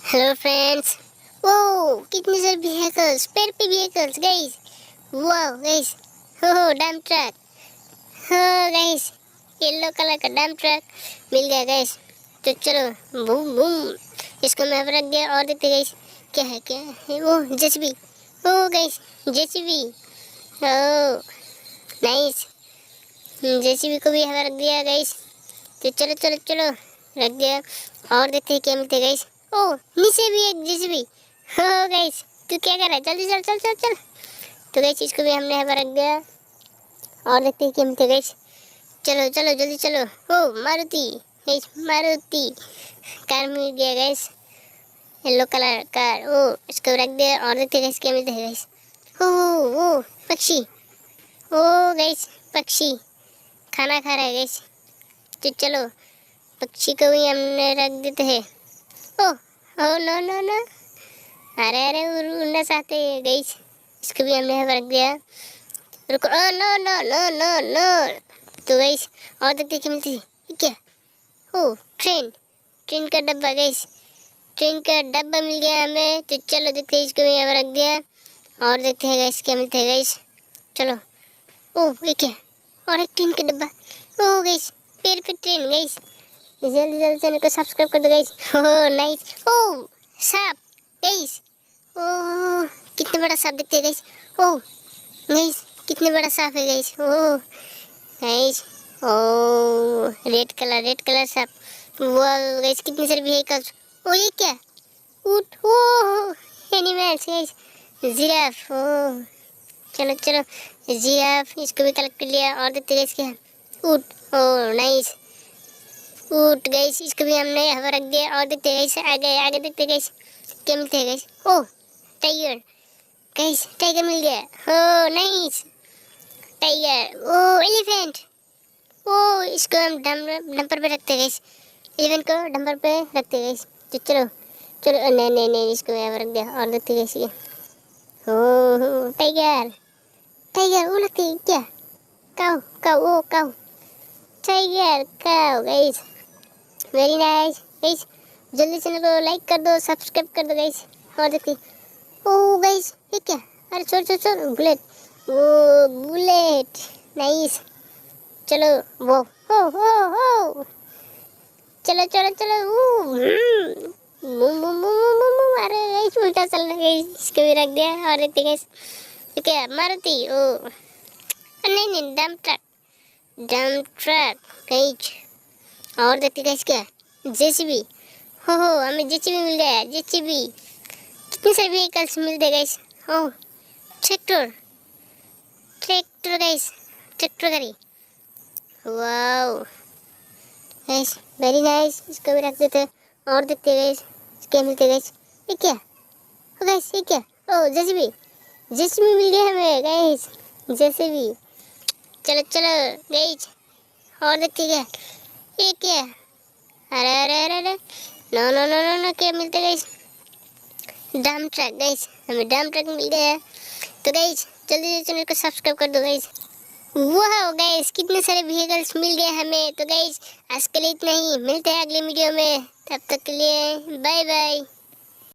Hello friends. ओ कितने सारे vehicles, पेड़ पे व्हीकल्स गाइस। वाओ गाइस, हो डंप ट्रक। हो गाइस, येलो कलर का डंप ट्रक मिल गया गाइस। तो चलो बूम बूम, इसको मैं अब रख दिया और देखते गाइस क्या है। वो जेसीबी। ओ गाइस जेसीबी, ओ नाइस। जेसीबी को भी हमें रख दिया गाइस। तो चलो चलो चलो रख दिया और देखते हैं क्या मिलते गाइस। ओ नीचे भी एक जेसीबी। हो गाइस, तू क्या कर रहा है? जल्दी चल चल चल चल। तो गाइस इसको भी हमने यहाँ पर रख दिया और देखते हैं क्या मिलते गाइस। चलो चलो जल्दी चलो। ओ मारुति गाइस, मारुति कार मिल गया गाइस, येलो कलर कार। ओ इसको रख दिया और देखते हैं गाइस क्या मिलते हैं गाइस। ओ पक्षी। ओ गाइस पक्षी खाना खा रहा है गाइस। तो चलो पक्षी को भी हमने रख देते हैं। ओ ओ नो नो नो, अरे अरे उड़ना चाहते हैं गाइस, इसको भी हमने यहाँ पर रख दिया। रुको, oh no no no no no. तो गाइस और देखते क्या मिलती है क्या। ओ ट्रेन, ट्रेन का डब्बा गाइस, ट्रेन का डब्बा मिल गया हमें। तो चलो देखते हैं, इसको भी यहाँ पर रख दिया और देखते हैं गाइस क्या मिलता है गाइस। चलो ओ ये क्या, और एक ट्रेन का डब्बा। ओ गाइस पेड़ पे ट्रेन गाइस। जल्दी जल्दी चैनल को सब्सक्राइब कर दो गाइस। Oh nice. ओ सांप गाइस, ओह कितना बड़ा सांप दिखते है गाइस। ओह गाइस कितने बड़ा सांप है गाइस। ओह गाइस, ओह रेड कलर सांप। वाह गाइस कितने सारे व्हीकल्स। ओ ये क्या, ऊंट। ओह एनिमल्स गाइस, जिराफ। ओह चलो चलो जिराफ, इसको भी कलेक्ट कर लिया और देखते गाइस क्या। ऊंट, ओह नाइस ऊँट गाइस, इसको भी हमने यहाँ रख दिया और देखते हैं गाइस। आगे आगे देखते हैं गाइस क्या मिलते हैं गाइस। ओ टाइगर गाइस, टाइगर मिल गया। हो नाइस टाइगर। ओ एलिफेंट। ओ इसको हम डंपर पे रखते हैं गाइस, एलिफेंट को डंपर पे रखते हैं गाइस। तो चलो चलो, नहीं नहीं नहीं, इसको यहाँ रख दिया और देखते हैं गाइस ये। हो टाइगर, टाइगर वो लगते है क्या, काऊ काऊ, ओ काऊ, टाइगर काऊ गाइस। वेरी नाइस गाइस, जल्दी चैनल को लाइक कर दो, सब्सक्राइब कर दो गाइस और देखिए। ओ गाइस ये क्या, अरे छोड़ छोड़ छोड़, बुलेट। ओ बुलेट नाइस। चलो वो हो चलो चलो चलो। Boom boom boom boom boom, अरे गाइस उल्टा चल रहा है गाइस, इसको भी रख दिया और देखते गाइस ये क्या, मारुति। ओ नहीं नहीं dump truck, dump truck guys और देखते गाइस क्या, जेसीबी। हो हमें जेसीबी मिल गया, जेसीबी। कितने सारे व्हीकल्स मिलते गाइस। ओ ट्रैक्टर, ट्रैक्टर गाइस, ट्रैक्टर गाड़ी। वाओ गाइस वेरी नाइस, इसको भी रख देते और देखते गाइस क्या मिलते गाइस। ये क्या हो गाइस, ये क्या, ओ जेसीबी, जेसीबी मिल गया हमें गाइस, जेसीबी। चलो चलो गाइस और देखते क्या, ये क्या, अरे अरे अरे अरे, no no no no no, क्या मिलता है गाइस, डंप ट्रक गाइस, हमें डंप ट्रक मिल गया है। तो गाइस जल्दी से चैनल को सब्सक्राइब कर दो गाइस। वाह गाइस कितने सारे व्हीकल्स मिल गए हमें। तो गाइस आज के लिए इतना ही, मिलते हैं अगले वीडियो में, तब तक के लिए बाय बाय।